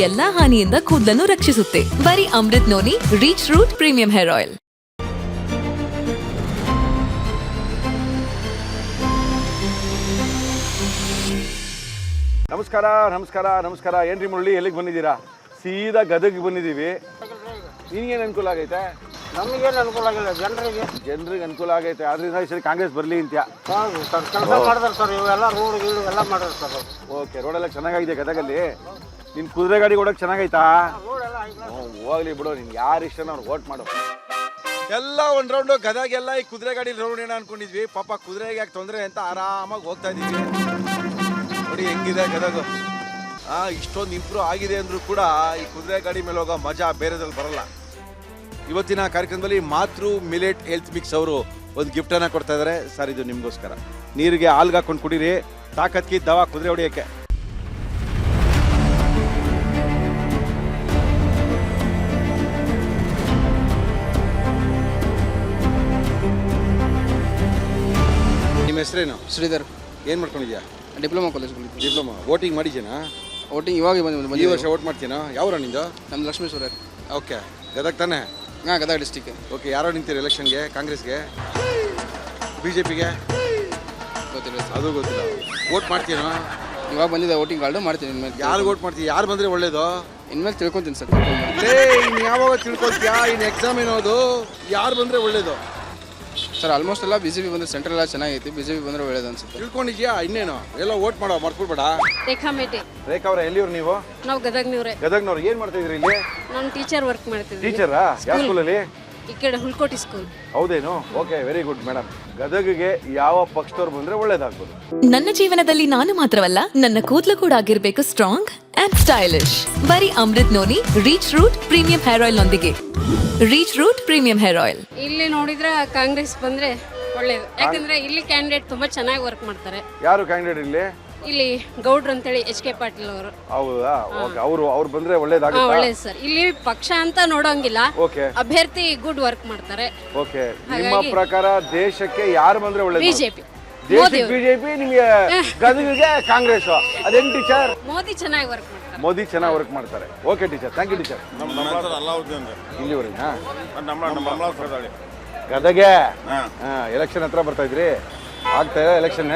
ಎಲ್ಲಾ ಹಾನಿಯಿಂದ ಕೂದಲನ್ನು ರಕ್ಷಿಸುತ್ತೆ. ಬರೀ Amrut noni reach root premium hair oil. ನಮಸ್ಕಾರ ನಮಸ್ಕಾರ ನಮಸ್ಕಾರ. ಏನ್ರಿ ಮುರಳಿ, ಎಲ್ಲಿಗೆ ಬಂದಿದ್ದೀರಾ? ಸೀದಾ ಗದಗಿಗೆ ಬಂದಿದ್ದೀವಿ. ನಿನಗೇನು ಅನುಕೂಲ ಆಗೈತೆ? ನಮಗೇನು ಅನುಕೂಲ ಆಗಿಲ್ಲ, ಜನರಿಗೆ ಅನುಕೂಲ ಆಗೈತೆ. ಆದ್ರಿಂದ ಈ ಸರಿ ಕಾಂಗ್ರೆಸ್ ಬರಲಿ ಅಂತ್ಯ. ಹೌದು ಸರ್, ಕೆಲಸ ಮಾಡಿದ್ರು ಸರ್. ಇವೆಲ್ಲ ರೋಡ್ ಗೀಡು ಎಲ್ಲ ಮಾಡಿದ್ರು ಸರ್. ಓಕೆ, ರೋಡೆಲ್ಲ ಚೆನ್ನಾಗಿದೆ ಗದಗಲ್ಲಿ. ನಿನ್ನ ಕುದುರೆ ಗಾಡಿ ಓಡೋಕೆ ಚೆನ್ನಾಗೈತಾ? ಹೋಗ್ಲಿ ಬಿಡು, ನಿನ್ಗೆ ಯಾರು ಇಷ್ಟ ಅವ್ರು ವೋಟ್ ಮಾಡು. ಎಲ್ಲ ಒಂದು ರೌಂಡು ಗದಗೆಲ್ಲ ಈ ಕುದುರೆ ಗಾಡಿ ರೌಂಡ್ ಏನೋ ಅನ್ಕೊಂಡಿದ್ವಿ. ಪಾಪ ಕುದುರೆಗೆ ಯಾಕೆ ತೊಂದರೆ ಅಂತ ಆರಾಮಾಗಿ ಹೋಗ್ತಾ ಇದ್ದೀವಿ. ನೋಡಿ ಹೆಂಗಿದೆ ಗದಗ. ಇಷ್ಟೊಂದು ಇಂಪ್ರೂವ್ ಆಗಿದೆ ಅಂದ್ರೂ ಕೂಡ ಈ ಕುದುರೆ ಗಾಡಿ ಮೇಲೆ ಹೋಗೋ ಮಜಾ ಬೇರೆದ್ರಲ್ಲಿ ಬರಲ್ಲ. ಇವತ್ತಿನ ಕಾರ್ಯಕ್ರಮದಲ್ಲಿ ಮಾತೃ ಮಿಲೆಟ್ ಹೆಲ್ತ್ ಮಿಕ್ಸ್ ಅವರು ಒಂದು ಗಿಫ್ಟನ್ನು ಕೊಡ್ತಾ ಇದ್ದಾರೆ. ಸರ್, ಇದು ನಿಮಗೋಸ್ಕರ. ನೀರಿಗೆ ಹಾಲ್ಗೆ ಹಾಕೊಂಡು ಕುಡೀರಿ, ತಾಕತ್ಕಿ ದವಾ ಕುದುರೆ ಹೊಡಿಯೋಕ್ಕೆ. ನಿಮ್ಮ ಹೆಸರೇನು? ಶ್ರೀಧರ್. ಏನು ಮಾಡ್ಕೊಂಡಿದ್ಯಾ? Diploma college. ಡಿಪ್ಲೊಮಾ. ವೋಟಿಂಗ್ ಮಾಡಿದ್ದೀನಾ? ವೋಟಿಂಗ್ ಇವಾಗ ಈ ವರ್ಷ ವೋಟ್ ಮಾಡ್ತೀನಾ? ಯಾವ ನಿಂದು? ನಮ್ದು ಲಕ್ಷ್ಮೇಶ್ವರ. ಓಕೆ, ಗದಗ ತಾನೆ? ಹಾಂ, ಗದಗ ಡಿಸ್ಟಿಕ್. ಓಕೆ, ಯಾರೋ ನಿಂತೀರಿ ಎಲೆಕ್ಷನ್ಗೆ? ಕಾಂಗ್ರೆಸ್ಗೆ, BJPಗೆ? ಗೊತ್ತಿಲ್ಲ ಸರ್. ಅದು ಗೊತ್ತಿಲ್ಲ. ವೋಟ್ ಮಾಡ್ತೀನೋ? ಇವಾಗ ಬಂದಿದೆ ವೋಟಿಂಗ್ ಕಾರ್ಡು, ಮಾಡ್ತೀನಿ ಇನ್ಮೇಲೆ. ಯಾರು ವೋಟ್ ಮಾಡ್ತೀವಿ? ಯಾರು ಬಂದರೆ ಒಳ್ಳೇದು? ಇನ್ಮೇಲೆ ತಿಳ್ಕೊತೀನಿ ಸರ್. ಇನ್ನು ಯಾವಾಗ ತಿಳ್ಕೊಳ್ತೀಯಾ? ಇನ್ನು ಎಕ್ಸಾಮ್ ಏನೋದು? ಯಾರು ಬಂದರೆ ಒಳ್ಳೇದು? ಸರ್, ಆಲ್ಮೋಸ್ಟ್ ಎಲ್ಲ BJP ಬಂದರೆ ಸೆಂಟ್ರಲ್ ಎಲ್ಲ ಚೆನ್ನಾಗೈತಿ. BJP ಬಂದರೆ ಒಳ್ಳೇದು ಅನ್ಸುತ್ತೆ. ತಿಳ್ಕೊಂಡಿದ್ಯಾ? ಇನ್ನೇನು ಎಲ್ಲ ವೋಟ್ ಮಾಡೋ ಮರ್ಕೊಳ್ಬೇಡ. ರೇಖಾ ಮೇಟಿ. ರೇಖಾ ಅವರ ಎಲ್ಲಿವ್ರು ನೀವು? ನಾವು ಗದಗ್ನವ್ರೆ. ಗದಗ್ನವ್ರು. ಏನು ಮಾಡ್ತಾ ಇದ್ರಿ ಇಲ್ಲಿ? ನಾನು ಟೀಚರ್ ವರ್ಕ್ ಮಾಡ್ತಿದ್ದೆ. ಟೀಚರಾ? ಯಾವ ಸ್ಕೂಲಲ್ಲಿ? ಈ ಕಡೆ ಹುಲ್ಕೋಟಿ ಸ್ಕೂಲ್. ಹೌದೇನು? Okay, very good madam. ಗದಗಿಗೆ ಯಾವ ಪಕ್ಷದವ್ರು ಬಂದ್ರೆ ಒಳ್ಳೇದಾಗ್ಬೋದು? ನನ್ನ ಜೀವನದಲ್ಲಿ ನಾನು ಮಾತ್ರವಲ್ಲ, ನನ್ನ ಕೂದಲು ಕೂಡ ಆಗಿರ್ಬೇಕು ಸ್ಟ್ರಾಂಗ್ ಅಂಡ್ ಸ್ಟೈಲಿಶ್. ಬರೀ Amrut noni reach root premium hair oil ನೊಂದಿಗೆ. Reach root premium hair oil. ಇಲ್ಲಿ ನೋಡಿದ್ರೆ ಕಾಂಗ್ರೆಸ್ ಬಂದ್ರೆ ಒಳ್ಳೇದು. ಯಾಕಂದ್ರೆ ಇಲ್ಲಿ ಕ್ಯಾಂಡಿಡೇಟ್ ತುಂಬಾ ಚೆನ್ನಾಗಿ ವರ್ಕ್ ಮಾಡ್ತಾರೆ. ಯಾರು ಕ್ಯಾಂಡಿಡೇಟ್ ಇಲ್ಲಿ? ಇಲ್ಲಿ ಗೌಡ್ರು ಅಂತೇಳಿ HK ಪಾಟೀಲ್ ಅವರು. ಹೌದಾ? ಓಕೆ, ಅವ್ರು ಬಂದ್ರೆ ಒಳ್ಳೇದಾಗುತ್ತೆ. ಒಳ್ಳೇದು ಸರ್. ಇಲ್ಲಿ ಪಕ್ಷ ಅಂತ ನೋಡೋಂಗಿಲ್ಲ, ಓಕೆ, ಅಭ್ಯರ್ಥಿ ಗುಡ್ ವರ್ಕ್ ಮಾಡ್ತಾರೆ. ಓಕೆ. ನಿಮ್ಮ ಪ್ರಕಾರ ದೇಶಕ್ಕೆ ಯಾರು ಬಂದ್ರೆ ಒಳ್ಳೇದು? BJP. ದೇಶಕ್ಕೆ BJP, ನಿಮಗೆ ಗದಗಿಗೆ ಕಾಂಗ್ರೆಸ್. ಅದೇನು ಟೀಚರ್? ಮೋದಿ ಚೆನ್ನಾಗಿ ವರ್ಕ್ ಮಾಡ್ತಾರೆ. ಮೋದಿ ಚೆನ್ನಾಗಿ ವರ್ಕ್ ಮಾಡ್ತಾರೆ. Okay teacher, thank you teacher. ಇಲ್ಲಿವರೆಗೆ ಗದಗೆ ಎಲೆಕ್ಷನ್ ಹತ್ರ ಬರ್ತಾ ಇದ್ರಿ. ಆಗ್ತಾ ಇದೆ ಎಲೆಕ್ಷನ್.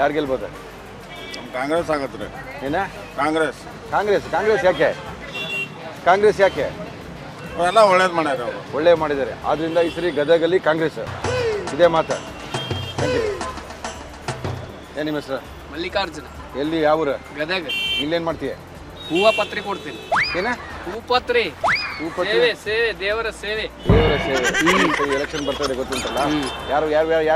ಯಾರು ಗೆಲ್ಬೋದು? ಕಾಂಗ್ರೆಸ್ ಆಗತ್ರಿ. ಏನ? ಕಾಂಗ್ರೆಸ್. ಕಾಂಗ್ರೆಸ್. ಕಾಂಗ್ರೆಸ್ ಯಾಕೆ? ಕಾಂಗ್ರೆಸ್ ಯಾಕೆ? ಎಲ್ಲ ಒಳ್ಳೇದು ಮಾಡ್ಯಾರ ಅವರು. ಒಳ್ಳೆ ಮಾಡಿದ್ದಾರೆ. ಆದ್ರಿಂದ ಈ ಸರಿ ಗದಗಲ್ಲಿ ಕಾಂಗ್ರೆಸ್. ಇದೇ ಮಾತು. Thank you. ಏನು ನಿಮ್ಮ ಹೆಸರು? ಮಲ್ಲಿಕಾರ್ಜುನ. ಎಲ್ಲಿ? ಯಾವ ಊರು? ಗದಗ. ಇಲ್ಲೇನು ಮಾಡ್ತೀಯ? ಹೂವ ಪತ್ರಿ ಕೊಡ್ತೀನಿ. ಏನ? ಹೂಪತ್ರಿ. ಸೇವೆ ಸೇವೆ, ದೇವರ ಸೇವೆ. ದೇವರ ಸೇವೆ. ಎಲೆಕ್ಷನ್ ಬರ್ತಾರೆ ಗೊತ್ತುಂಟಲ್ಲ. ಯಾರು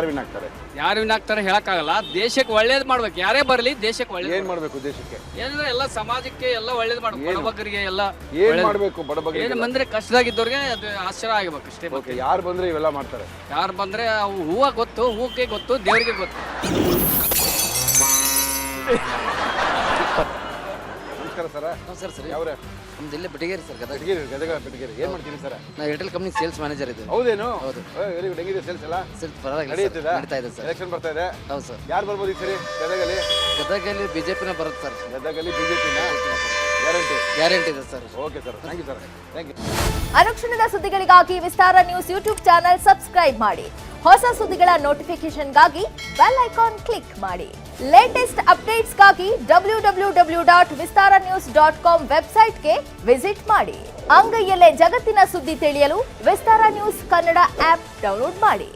ವಿನ್ ಆಗ್ತಾರೆ? ಯಾರು ವಿನ್ ಆಗ್ತಾರೆ ಹೇಳಕ್ಕಾಗಲ್ಲ. ದೇಶಕ್ಕೆ ಒಳ್ಳೇದು ಮಾಡ್ಬೇಕು. ಯಾರೇ ಬರಲಿ ದೇಶಕ್ಕೆ ಒಳ್ಳೇದು. ಏನ್ ಮಾಡ್ಬೇಕು ದೇಶಕ್ಕೆ? ಏನಂದ್ರೆ ಎಲ್ಲ ಸಮಾಜಕ್ಕೆ ಎಲ್ಲ ಒಳ್ಳೇದು ಮಾಡ್ಬೇಕು. ಬಡಬಗ್ಗರಿಗೆ ಎಲ್ಲ ಏನ್ ಮಾಡ್ಬೇಕು? ಬಡಬಗ್ಗರಿಗೆ ಏನು ಬಂದ್ರೆ ಕಷ್ಟದಾಗಿದ್ದವ್ರಿಗೆ ಅದು ಆಶ್ಚರ್ಯ ಆಗಬೇಕು ಅಷ್ಟೇ. ಓಕೆ, ಯಾರು ಬಂದ್ರೆ ಇವೆಲ್ಲ ಮಾಡ್ತಾರೆ? ಯಾರು ಬಂದ್ರೆ ಹೂವ ಗೊತ್ತು, ಹೂಕ್ಕೆ ಗೊತ್ತು, ದೇವರಿಗೆ ಗೊತ್ತು. ನಮಸ್ಕಾರ ಸರ್. Sir sir, ಯಾವ್ರೆ? ನಮ್ದು ಇಲ್ಲೇ ಬೆಟಗೇರಿ ಸರ್. ಗದಗ ಬೆಟಗೇರಿ. ಏನ್ ಮಾಡ್ತೀನಿ ಸರ್? ನಾವು ಏರ್ಟೆಲ್ ಕಂಪ್ನಿ ಸೇಲ್ಸ್ ಮ್ಯಾನೇಜರ್ ಇದ್ದೀವಿ. ಹೌದೇನು? ಹೌದು. Very good. ಹೆಂಗಿದೆ ಸೇಲ್ಸ್ ಎಲ್ಲ? ಸರ್ ಪರವಾಗಿಲ್ಲ, ನಡೀತಾ ಇದೆ ಸರ್. ಎಲೆಕ್ಷನ್ ಬರ್ತಾ ಇದೆ. ಹೌದು ಸರ್. ಯಾರು ಬರ್ಬೋದು ಈ ಸರಿ ಗದಗಲ್ಲಿ? ಗದಗಲ್ಲಿ BJPನ ಬರುತ್ತೆ ಸರ್. ಗದಗಲ್ಲಿ BJPನ ಗ್ಯಾರಂಟಿ ಇದೆ ಸರ್. Okay sir, thank you sir. Thank you. ಅನುಕ್ಷಣದ ಸುದ್ದಿಗಳಿಗಾಗಿ Vistara news YouTube channel subscribe ಮಾಡಿ. ಹೊಸ ಸುದ್ದಿಗಳ ನೋಟಿಫಿಕೇಶನ್ಗಾಗಿ ಬೆಲ್ ಐಕಾನ್ ಕ್ಲಿಕ್ ಮಾಡಿ. ಲೇಟೆಸ್ಟ್ ಅಪ್ಡೇಟ್ಸ್ಗಾಗಿ www.vistaranews.com ವೆಬ್ಸೈಟ್ಗೆ ವಿಸಿಟ್ ಮಾಡಿ. ಅಂಗೈಯಲ್ಲೇ ಜಗತ್ತಿನ ಸುದ್ದಿ ತಿಳಿಯಲು Vistara news Kannada app download ಮಾಡಿ.